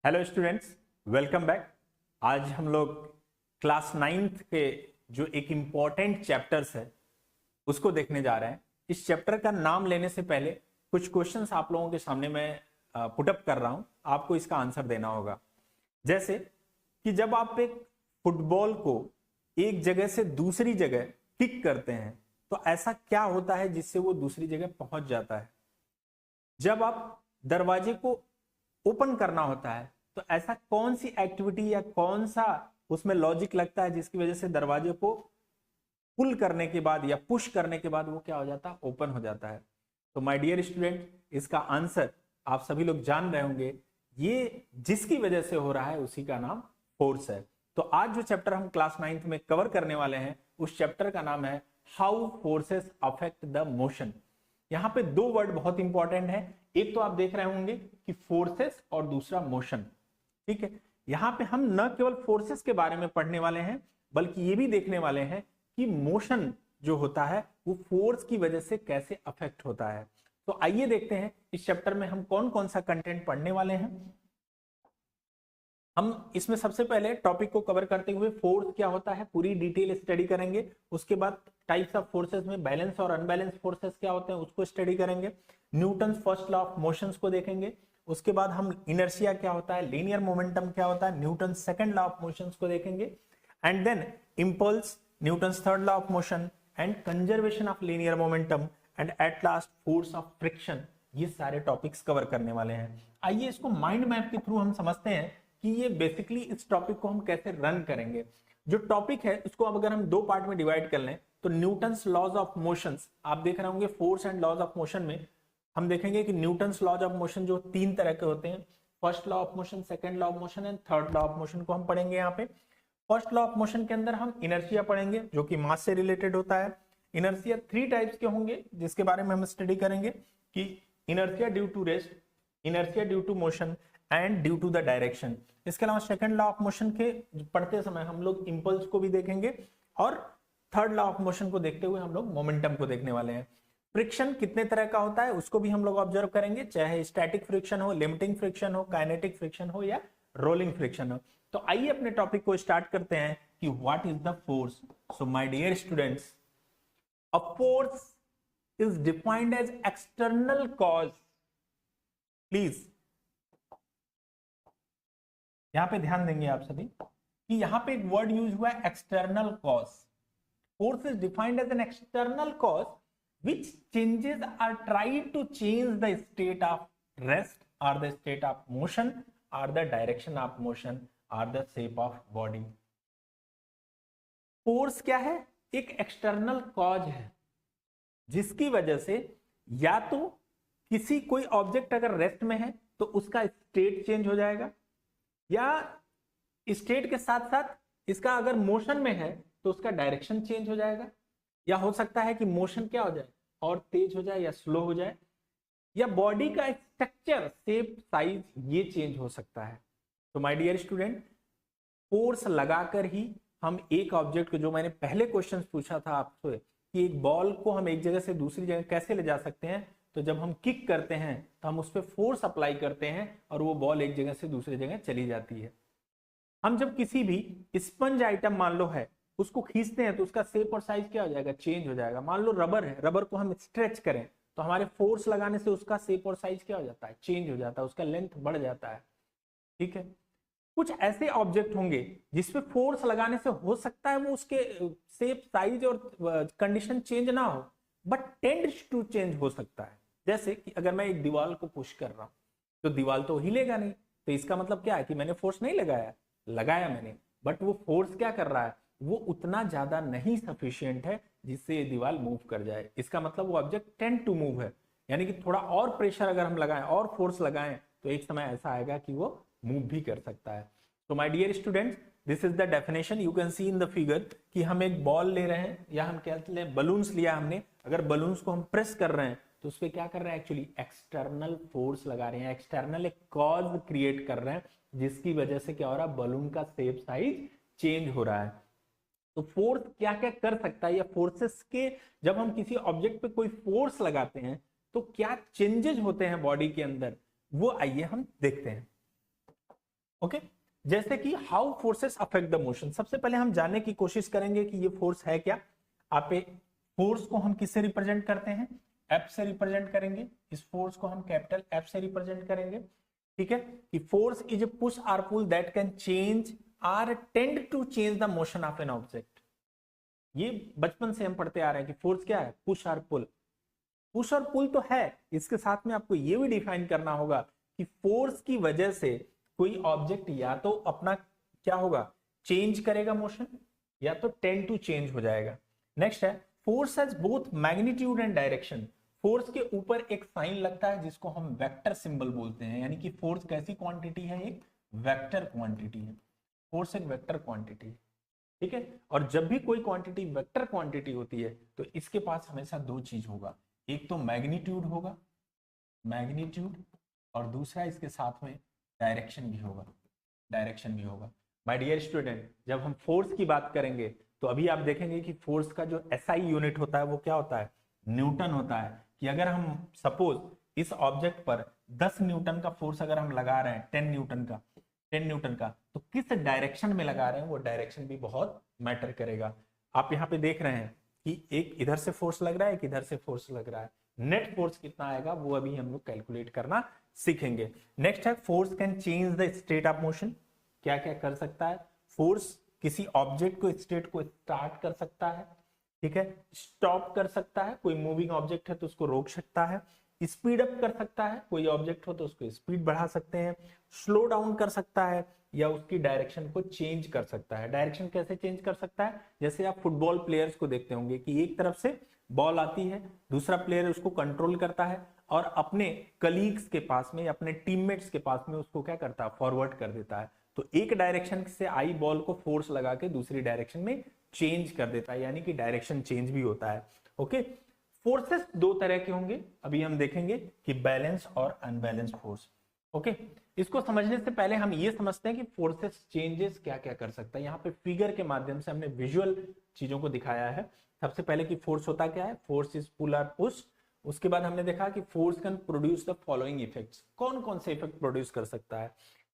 Hello students, welcome back. आज हम लोग क्लास 9th के जो एक इम्पॉर्टेंट चैप्टर्स है उसको देखने जा रहे हैं। इस चैप्टर का नाम लेने से पहले कुछ क्वेश्चंस आप लोगों के सामने मैं पुटअप कर रहा हूं, आपको इसका आंसर देना होगा। जैसे कि जब आप एक फुटबॉल को एक जगह से दूसरी जगह किक करते हैं तो ऐसा क्या होता है जिससे वो दूसरी जगह पहुंच जाता है। जब आप दरवाजे को ओपन करना होता है तो ऐसा कौन सी एक्टिविटी या कौन सा उसमें लॉजिक लगता है जिसकी वजह से दरवाजे को पुल करने के बाद या पुश करने के बाद वो क्या हो जाता है, ओपन हो जाता है। तो माय डियर स्टूडेंट, इसका आंसर आप सभी लोग जान रहे होंगे। ये जिसकी वजह से हो रहा है उसी का नाम फोर्स है। तो आज जो चैप्टर हम क्लास 9th में कवर करने वाले हैं उस चैप्टर का नाम है how forces affect the motion. यहां पे दो वर्ड बहुत इंपॉर्टेंट है, एक तो आप देख रहे होंगे कि फोर्सेस और दूसरा मोशन। ठीक है, यहां पे हम न केवल फोर्सेस के बारे में पढ़ने वाले हैं बल्कि ये भी देखने वाले हैं कि मोशन जो होता है वो फोर्स की वजह से कैसे अफेक्ट होता है। तो आइए देखते हैं इस चैप्टर में हम कौन कौन सा कंटेंट पढ़ने वाले हैं। हम इसमें सबसे पहले टॉपिक को कवर करते हुए फोर्स क्या होता है पूरी डिटेल स्टडी करेंगे। उसके बाद टाइप्स ऑफ फोर्सेस में बैलेंस और अनबैलेंस फोर्सेस क्या होते हैं उसको स्टडी करेंगे। Newton first law of motions को देखेंगे। उसके बाद हम इनर्शिया क्या होता है, लीनियर मोमेंटम क्या होता है, Newton second law of motions को देखेंगे। And then impulse, Newton third law of motion and conservation of linear momentum and at last force of friction. ये सारे टॉपिक्स कवर करने वाले हैं। आइए इसको माइंड मैप के थ्रू हम समझते हैं कि ये बेसिकली इस टॉपिक को हम कैसे रन करेंगे। जो टॉपिक है उसको अब अगर हम दो पार्ट में डिवाइड कर लें तो न्यूटन्स लॉज ऑफ मोशंस आप देख रहे होंगे। Force and laws of motion में हम देखेंगे कि न्यूटन्स लॉज ऑफ मोशन जो तीन तरह के होते हैं, first law of motion, second law of motion and third law of motion को हम पढ़ेंगे। यहाँ पे फर्स्ट लॉ ऑफ मोशन के अंदर हम इनर्शिया पढ़ेंगे जो कि मास से रिलेटेड होता है। इनर्शिया थ्री टाइप्स के होंगे जिसके बारे में हम स्टडी करेंगे कि inertia due to rest, inertia due to motion and due to the direction. इसके अलावा सेकंड लॉ ऑफ मोशन के पढ़ते समय हम लोग इंपल्स को भी देखेंगे और थर्ड लॉ ऑफ मोशन को देखते हुए हम लोग मोमेंटम को देखने वाले हैं। फ्रिक्शन कितने तरह का होता है उसको भी हम लोग ऑब्जर्व करेंगे, चाहे स्टैटिक फ्रिक्शन हो, लिमिटिंग फ्रिक्शन हो, काइनेटिक फ्रिक्शन हो या रोलिंग फ्रिक्शन हो। तो आइए अपने टॉपिक को स्टार्ट करते हैं कि what is the force. So my dear students, a force is defined as external cause. Please यहां पे ध्यान देंगे आप सभी कि यहां पे एक वर्ड यूज हुआ है external cause. Force is defined as an external cause which changes are tried to change the state of rest or the state of motion or the direction of motion or the shape of body। Force क्या है? एक external cause है जिसकी वजह से या तो किसी कोई ऑब्जेक्ट अगर रेस्ट में है तो उसका स्टेट चेंज हो जाएगा, या स्टेट के साथ साथ इसका अगर मोशन में है तो उसका डायरेक्शन चेंज हो जाएगा, या हो सकता है कि मोशन क्या हो जाए और तेज हो जाए या स्लो हो जाए, या बॉडी का स्ट्रक्चर, शेप, साइज ये चेंज हो सकता है। तो माय डियर स्टूडेंट, फोर्स लगाकर ही हम एक ऑब्जेक्ट को, जो मैंने पहले क्वेश्चन पूछा था आपसे कि एक बॉल को हम एक जगह से दूसरी जगह कैसे ले जा सकते हैं, तो जब हम किक करते हैं तो हम उस पर फोर्स अप्लाई करते हैं और वो बॉल एक जगह से दूसरी जगह चली जाती है। हम जब किसी भी स्पंज आइटम मान लो है उसको खींचते हैं तो उसका शेप और साइज क्या हो जाएगा, चेंज हो जाएगा। मान लो रबर है, रबर को हम स्ट्रेच करें तो हमारे फोर्स लगाने से उसका शेप और साइज क्या हो जाता है, चेंज हो जाता है, उसका लेंथ बढ़ जाता है। ठीक है, कुछ ऐसे ऑब्जेक्ट होंगे जिसपे फोर्स लगाने से हो सकता है वो उसके शेप, साइज और कंडीशन चेंज ना हो बट टेंड्स टू चेंज हो सकता है। जैसे कि अगर मैं एक दीवार को पुश कर रहा हूं तो दीवार तो हिलेगा नहीं, तो इसका मतलब क्या है कि मैंने फोर्स नहीं लगाया, लगाया मैंने, बट वो फोर्स क्या कर रहा है, वो उतना ज्यादा नहीं सफिशिएंट है जिससे ये दीवार मूव कर जाए। इसका मतलब वो ऑब्जेक्ट टेंड टू मूव है, यानी कि थोड़ा और प्रेशर अगर हम लगाएं और फोर्स लगाएं तो एक समय ऐसा आएगा कि वो मूव भी कर सकता है। तो my dear students, this is the definition you can see in the figure कि हम एक बॉल ले रहे हैं या हम क्या ले, बलून्स लिया हमने, अगर बलून्स को हम प्रेस कर रहे हैं तो उस पर क्या कर रहे हैं, एक्चुअली एक्सटर्नल फोर्स लगा रहे हैं, एक्सटर्नल एक कॉज क्रिएट कर रहे हैं जिसकी वजह से क्या हो रहा है, बलून का शेप, साइज चेंज हो रहा है। तो फोर्स क्या क्या कर सकता है, या फोर्सेस के जब हम किसी ऑब्जेक्ट पे कोई फोर्स लगाते हैं तो क्या चेंजेस होते हैं बॉडी के अंदर, वो आइए हम देखते हैं। ओके जैसे कि how forces affect the motion, सबसे पहले हम जानने की कोशिश करेंगे कि ये फोर्स है क्या। आप फोर्स को हम किससे रिप्रेजेंट करते हैं, एफ से रिप्रेजेंट करेंगे, इस फोर्स को हम कैपिटल एफ से रिप्रेजेंट करेंगे। ठीक है कि force is a push or pull that can change or tend to change the motion of an object. ये बचपन से हम पढ़ते आ रहे हैं कि फोर्स क्या है, पुश और पुल। पुश और पुल तो है, इसके साथ में आपको ये भी डिफाइन करना होगा कि फोर्स की वजह से कोई ऑब्जेक्ट या तो अपना क्या होगा, चेंज करेगा मोशन, या तो टेंड टू चेंज हो जाएगा। नेक्स्ट है force has both magnitude and direction. Force के ऊपर एक साइन लगता है जिसको हम वेक्टर सिंबल बोलते हैं, यानी कि फोर्स कैसी क्वांटिटी है, एक वेक्टर क्वांटिटी है। फोर्स एक वेक्टर क्वांटिटी है, ठीक है। और जब भी कोई क्वांटिटी वेक्टर क्वांटिटी होती है तो इसके पास हमेशा दो चीज होगा, एक तो मैग्नीट्यूड होगा, मैग्नीट्यूड, और दूसरा इसके साथ में डायरेक्शन भी होगा, डायरेक्शन भी होगा। माय डियर स्टूडेंट, जब हम फोर्स की बात करेंगे तो अभी आप देखेंगे कि फोर्स का जो एसआई यूनिट होता है वो क्या होता है, न्यूटन होता है। कि अगर हम सपोज इस ऑब्जेक्ट पर 10 न्यूटन का फोर्स अगर हम लगा रहे हैं, 10 न्यूटन का, तो किस डायरेक्शन में लगा रहे हैं वो डायरेक्शन भी बहुत मैटर करेगा। आप यहाँ पे देख रहे हैं कि एक इधर से फोर्स लग रहा है, एक इधर से फोर्स लग रहा है, नेट फोर्स कितना आएगा वो अभी हम लोग कैलकुलेट करना सीखेंगे। नेक्स्ट है force can change the state of motion. क्या क्या कर सकता है फोर्स, किसी ऑब्जेक्ट को स्टेट को स्टार्ट कर सकता है, ठीक है, स्टॉप कर सकता है, कोई मूविंग ऑब्जेक्ट है तो उसको रोक सकता है, स्पीड अप कर सकता है, कोई ऑब्जेक्ट हो तो उसको स्पीड बढ़ा सकते हैं, स्लो डाउन कर सकता है, या उसकी डायरेक्शन को चेंज कर सकता है। डायरेक्शन कैसे चेंज कर सकता है, जैसे आप फुटबॉल प्लेयर्स को देखते होंगे कि एक तरफ से बॉल आती है, दूसरा प्लेयर उसको कंट्रोल करता है और अपने कलीग्स के पास में, अपने टीममेट्स के पास में उसको क्या करता है, फॉरवर्ड कर देता है। तो एक डायरेक्शन से आई बॉल को फोर्स लगा के दूसरी डायरेक्शन में चेंज कर देता है, यानी कि डायरेक्शन चेंज भी होता है। ओके फोर्सेस दो तरह के होंगे, अभी हम देखेंगे कि बैलेंस और अनबैलेंस फोर्स। ओके इसको समझने से पहले हम ये समझते हैं कि फोर्सेस चेंजेस क्या क्या कर सकता है। यहाँ पे फिगर के माध्यम से हमने विजुअल चीजों को दिखाया है। सबसे पहले कि फोर्स होता क्या है, फोर्स इज पुल और पुश। उसके बाद हमने देखा कि force can produce the following effects, कौन कौन से इफेक्ट प्रोड्यूस कर सकता है,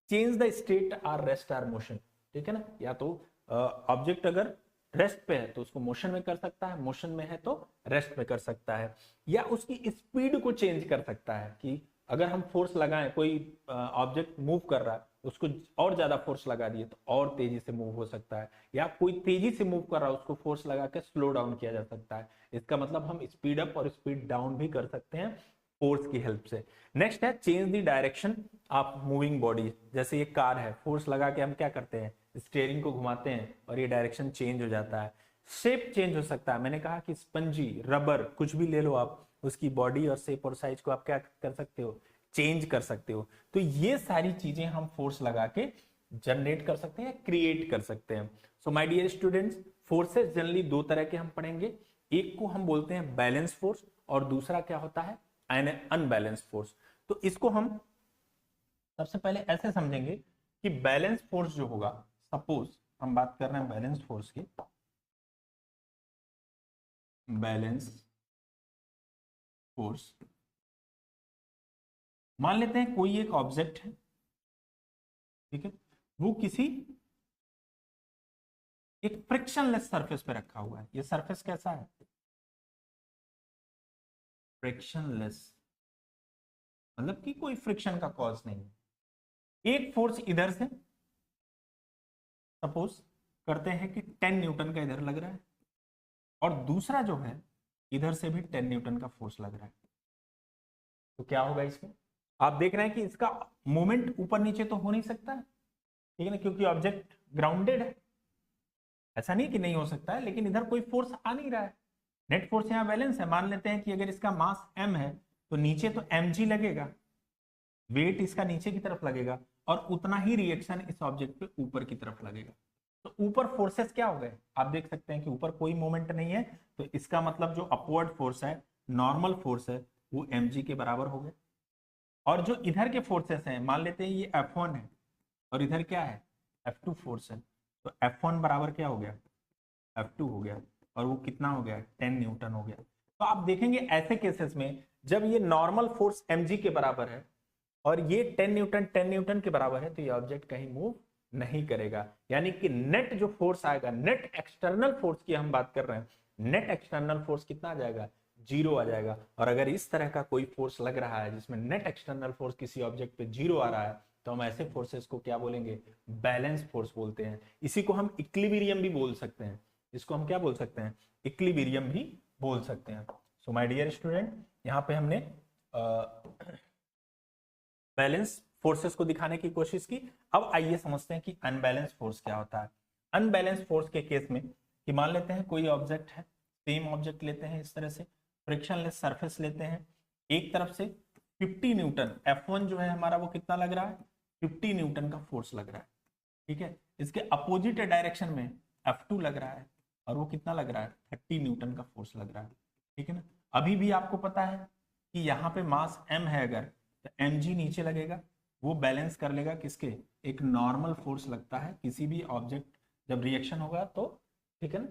change the state or rest or motion, ठीक है ना, या तो ऑब्जेक्ट अगर रेस्ट पे है तो उसको मोशन में कर सकता है, मोशन में है तो रेस्ट में कर सकता है, या उसकी स्पीड को चेंज कर सकता है कि अगर हम फोर्स लगाएं, कोई ऑब्जेक्ट मूव कर रहा है उसको और ज्यादा फोर्स लगा दिए तो और तेजी से मूव हो सकता है, या कोई तेजी से मूव कर रहा है उसको फोर्स लगा के स्लो डाउन किया जा सकता है। इसका मतलब हम स्पीड अप और स्पीड डाउन भी कर सकते हैं फोर्स की हेल्प से। नेक्स्ट है change the direction of moving body. जैसे ये कार है, फोर्स लगा के हम क्या करते हैं, स्टीयरिंग को घुमाते हैं और ये डायरेक्शन चेंज हो जाता है। शेप चेंज हो सकता है, मैंने कहा कि स्पंजी, रबर, कुछ भी ले लो आप, उसकी बॉडी और शेप और साइज को आप क्या कर सकते हो, चेंज कर सकते हो। तो ये सारी चीजें हम फोर्स लगा के जनरेट कर सकते हैं, क्रिएट कर सकते हैं। So my dear students, forces generally दो तरह के हम पढ़ेंगे, एक को हम बोलते हैं बैलेंस फोर्स और दूसरा क्या होता है, अनबैलेंस फोर्स। तो इसको हम सबसे पहले ऐसे समझेंगे कि बैलेंस फोर्स जो होगा, सपोज हम बात कर रहे हैं बैलेंस फोर्स की, बैलेंस फोर्स, मान लेते हैं कोई एक ऑब्जेक्ट है, ठीक है, वो किसी एक फ्रिक्शनलेस सरफेस पे रखा हुआ है। ये सरफेस कैसा है, फ्रिक्शनलेस, मतलब कि कोई फ्रिक्शन का कॉज नहीं है। एक फोर्स इधर से सपोज करते हैं कि 10 न्यूटन का इधर लग रहा है, और दूसरा जो है इधर से भी 10 न्यूटन का फोर्स लग रहा है। तो क्या होगा इसमें, आप देख रहे हैं कि इसका मोमेंट ऊपर नीचे तो हो नहीं सकता है, ठीक है ना, क्योंकि ऑब्जेक्ट ग्राउंडेड है। ऐसा नहीं कि नहीं हो सकता है, लेकिन इधर कोई फोर्स आ नहीं रहा है। नेट फोर्स यहाँ बैलेंस है। मान लेते हैं कि अगर इसका मास m है तो नीचे तो mg लगेगा, वेट इसका नीचे की तरफ लगेगा, और उतना ही रिएक्शन इस ऑब्जेक्ट पे ऊपर की तरफ लगेगा। तो ऊपर फोर्सेस क्या हो गए, आप देख सकते हैं कि ऊपर कोई मोमेंट नहीं है, तो इसका मतलब जो अपवर्ड फोर्स है, नॉर्मल फोर्स है, वो mg के बराबर हो गए। और जो इधर के फोर्सेस हैं, मान लेते हैं ये F1 है और इधर क्या है, F2 फोर्स है, तो F1 बराबर क्या हो गया, F2 हो गया, और वो कितना हो गया, 10 न्यूटन हो गया। तो आप देखेंगे ऐसे केसेस में जब ये नॉर्मल फोर्स mg के बराबर है और ये 10 न्यूटन के बराबर है, तो ये ऑब्जेक्ट कहीं मूव नहीं करेगा। यानी कि नेट जो फोर्स आएगा, नेट एक्सटर्नल फोर्स की हम बात कर रहे हैं, नेट एक्सटर्नल फोर्स कितना आ जाएगा, 0 आ जाएगा। और अगर इस तरह का कोई फोर्स लग रहा है जिसमें नेट एक्सटर्नल फोर्स किसी ऑब्जेक्ट पे 0 आ रहा है, तो हम ऐसे फोर्सेस को क्या बोलेंगे, बैलेंस फोर्स बोलते हैं। इसी को हम इक्विलिब्रियम भी बोल सकते हैं, इसको हम क्या बोल सकते हैं, इक्विलिब्रियम भी बोल सकते हैं। सो माय डियर स्टूडेंट, यहाँ पे हमने बैलेंस फोर्सेस को दिखाने की कोशिश की। अब आइए समझते हैं कि अनबैलेंस फोर्स क्या होता है। अनबैलेंस फोर्स के केस में कि मान लेते हैं कोई ऑब्जेक्ट है, सेम ऑब्जेक्ट लेते हैं, इस तरह से फ्रिक्शनलेस सरफेस लेते हैं, एक तरफ से 50 न्यूटन F1 जो है हमारा वो कितना लग रहा है, 50 न्यूटन का फोर्स लग रहा है, ठीक है। इसके अपोजिट डायरेक्शन में F2 लग रहा है और वो कितना लग रहा है, 30 न्यूटन का फोर्स लग रहा है, ठीक है ना। अभी भी आपको पता है कि यहाँ पे मास m है, अगर तो mg नीचे लगेगा, वो बैलेंस कर लेगा किसके, एक नॉर्मल फोर्स लगता है किसी भी ऑब्जेक्ट, जब रिएक्शन होगा तो, ठीक है ना,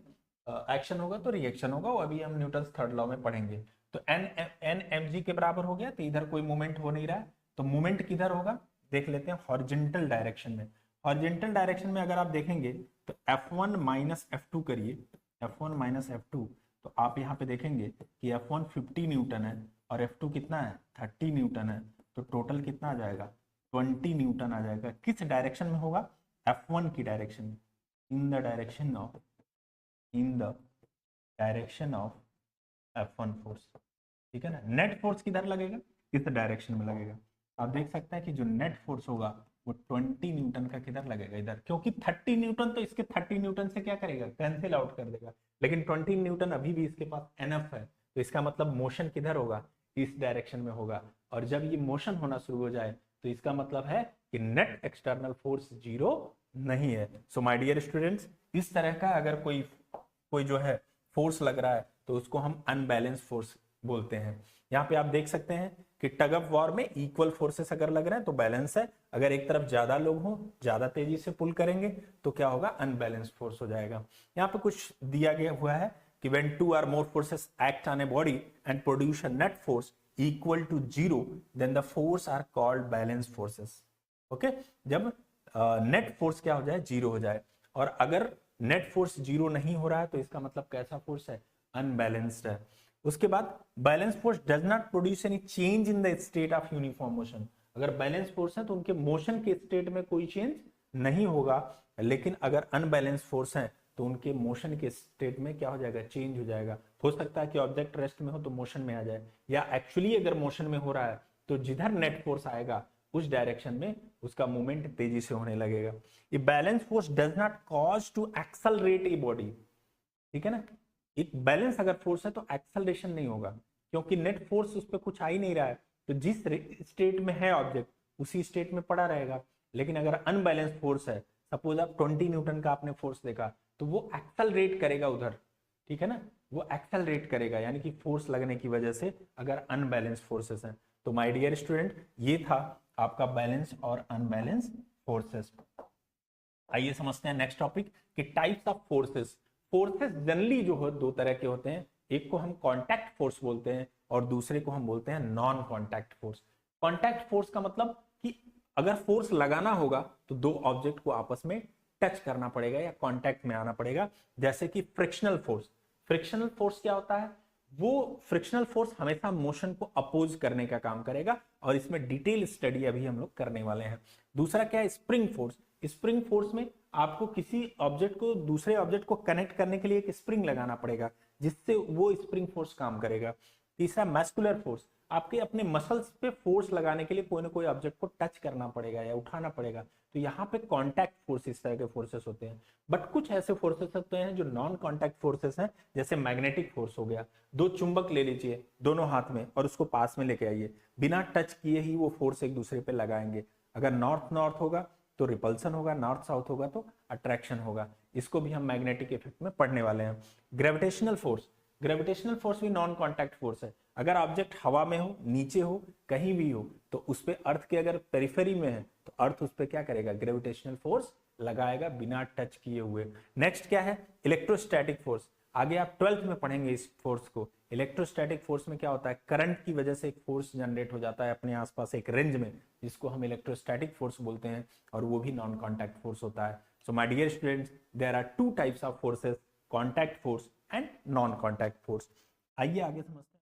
एक्शन होगा तो रिएक्शन होगा, वो अभी हम न्यूटन थर्ड लॉ में पढ़ेंगे। तो एन एम जी के बराबर हो गया, तो इधर कोई मूवमेंट हो नहीं रहा है, तो मूवमेंट किधर होगा, देख लेते हैं, हॉरिजॉन्टल डायरेक्शन में। हॉरिजॉन्टल डायरेक्शन में अगर आप देखेंगे तो F1 माइनस F2 करिए, F1 माइनस F2, तो आप यहाँ पे देखेंगे कि F1 50 न्यूटन है और F2 कितना है, 30 न्यूटन है, तो टोटल कितना आ जाएगा, 20 न्यूटन आ जाएगा। किस डायरेक्शन में होगा, F1 की डायरेक्शन में, in the direction of F1 force, ठीक है ना। नेट फोर्स किधर लगेगा, किस डायरेक्शन में लगेगा, आप देख सकते हैं कि जो नेट फोर्स होगा वो 20 न्यूटन का किधर लगेगा, इधर, क्योंकि 30 न्यूटन तो इसके 30 न्यूटन से क्या करेगा, कैंसिल आउट कर देगा, लेकिन 20 न्यूटन अभी भी इसके पास एनफ है, तो इसका मतलब मोशन किधर होगा, इस डायरेक्शन में होगा। और जब ये मोशन होना शुरू हो जाए तो इसका मतलब है कि नेट एक्सटर्नल फोर्स 0 नहीं है। सो माय डियर स्टूडेंट्स, इस तरह का अगर कोई जो है फोर्स लग रहा है तो उसको हम अनबैलेंस फोर्स बोलते हैं। यहाँ पे आप देख सकते हैं कि टग ऑफ वॉर में इक्वल फोर्सेस अगर लग रहे हैं तो बैलेंस है, अगर एक तरफ ज्यादा लोग हों, ज्यादा तेजी से पुल करेंगे तो क्या होगा, अनबैलेंस फोर्स हो जाएगा। यहाँ पे कुछ दिया गया हुआ है कि when 2 or more forces act on a body and produce a net force equal to 0, then the force are called balance forces. Okay, जब नेट फोर्स क्या हो जाए, 0 हो जाए, और अगर नेट फोर्स 0 नहीं हो रहा है तो इसका मतलब कैसा फोर्स है, अनबैलेंस्ड है। उसके बाद balance force does not produce any change in the state of uniform motion. अगर बैलेंस फोर्स है तो उनके मोशन के स्टेट में कोई चेंज नहीं होगा, लेकिन अगर अनबैलेंस फोर्स है तो उनके मोशन के स्टेट में क्या हो जाएगा, चेंज हो जाएगा। हो सकता है कि ऑब्जेक्ट रेस्ट में हो तो मोशन में आ जाए, या एक्चुअली अगर मोशन में हो रहा है तो जिधर नेट फोर्स आएगा उस डायरेक्शन में उसका मूवमेंट तेजी से होने लगेगा। ये balance force does not cause to accelerate a body, ठीक है ना। एक बैलेंस अगर फोर्स है तो एक्सेलरेशन नहीं होगा, क्योंकि नेट फोर्स उस पर कुछ आ ही नहीं रहा है, तो जिस स्टेट में है ऑब्जेक्ट उसी स्टेट में पड़ा रहेगा। लेकिन अगर अनबैलेंस फोर्स है, सपोज आप 20 न्यूटन का आपने फोर्स देखा, तो वो एक्सेलरेट करेगा उधर, ठीक है ना, वो एक्सेलरेट करेगा, यानी कि फोर्स लगने की वजह से, अगर अनबैलेंस फोर्सेस हैं। तो माय डियर स्टूडेंट, ये था आपका बैलेंस और अनबैलेंस फोर्सेस। आइए समझते हैं नेक्स्ट टॉपिक कि types of forces. Forces generally जो है दो तरह के होते हैं, एक को हम कॉन्टैक्ट फोर्स बोलते हैं और दूसरे को हम बोलते हैं non contact force. Contact force का मतलब कि अगर फोर्स लगाना होगा तो दो ऑब्जेक्ट को आपस में टच करना पड़ेगा या कांटेक्ट में आना पड़ेगा, जैसे कि फ्रिक्शनल फोर्स। फ्रिक्शनल फोर्स क्या होता है, वो फ्रिक्शनल फोर्स हमेशा मोशन को अपोज करने का काम करेगा, और इसमें डिटेल स्टडी अभी हम लोग करने वाले हैं। दूसरा क्या है, स्प्रिंग फोर्स। स्प्रिंग फोर्स में आपको किसी ऑब्जेक्ट को दूसरे ऑब्जेक्ट को कनेक्ट करने के लिए एक स्प्रिंग लगाना पड़ेगा, जिससे वो स्प्रिंग फोर्स काम करेगा। तीसरा मस्कुलर फोर्स, आपके अपने मसल्स पे फोर्स लगाने के लिए कोई ना कोई ऑब्जेक्ट को टच करना पड़ेगा या उठाना पड़ेगा, तो यहाँ पे कॉन्टैक्ट फोर्स, इस तरह के फोर्सेस होते हैं। बट कुछ ऐसे फोर्सेस होते हैं जो नॉन कॉन्टैक्ट फोर्सेस हैं, जैसे मैग्नेटिक फोर्स हो गया। दो चुंबक ले लीजिए दोनों हाथ में और उसको पास में लेके आइए, बिना टच किए ही वो फोर्स एक दूसरे पे लगाएंगे। अगर नॉर्थ नॉर्थ होगा तो रिपल्सन होगा, नॉर्थ साउथ होगा तो अट्रैक्शन होगा। इसको भी हम मैग्नेटिक इफेक्ट में पढ़ने वाले हैं। ग्रेविटेशनल फोर्स, ग्रेविटेशनल फोर्स भी नॉन कॉन्टैक्ट फोर्स है। अगर ऑब्जेक्ट हवा में हो, नीचे हो, कहीं भी हो, तो उस पे अर्थ के अगर पेरिफेरी में है तो अर्थ उस पे क्या करेगा, ग्रेविटेशनल फोर्स लगाएगा बिना टच किए हुए। नेक्स्ट क्या है, इलेक्ट्रोस्टैटिक फोर्स। आगे आप 12th में पढ़ेंगे इस फोर्स को। इलेक्ट्रोस्टैटिक फोर्स में क्या होता है, करंट की वजह से एक फोर्स जनरेट हो जाता है अपने आसपास एक रेंज में, जिसको हम इलेक्ट्रोस्टैटिक फोर्स बोलते हैं, और वो भी नॉन कॉन्टैक्ट फोर्स होता है। So my dear students, there are two types of forces, contact force and non contact force. आइए आगे समझते हैं।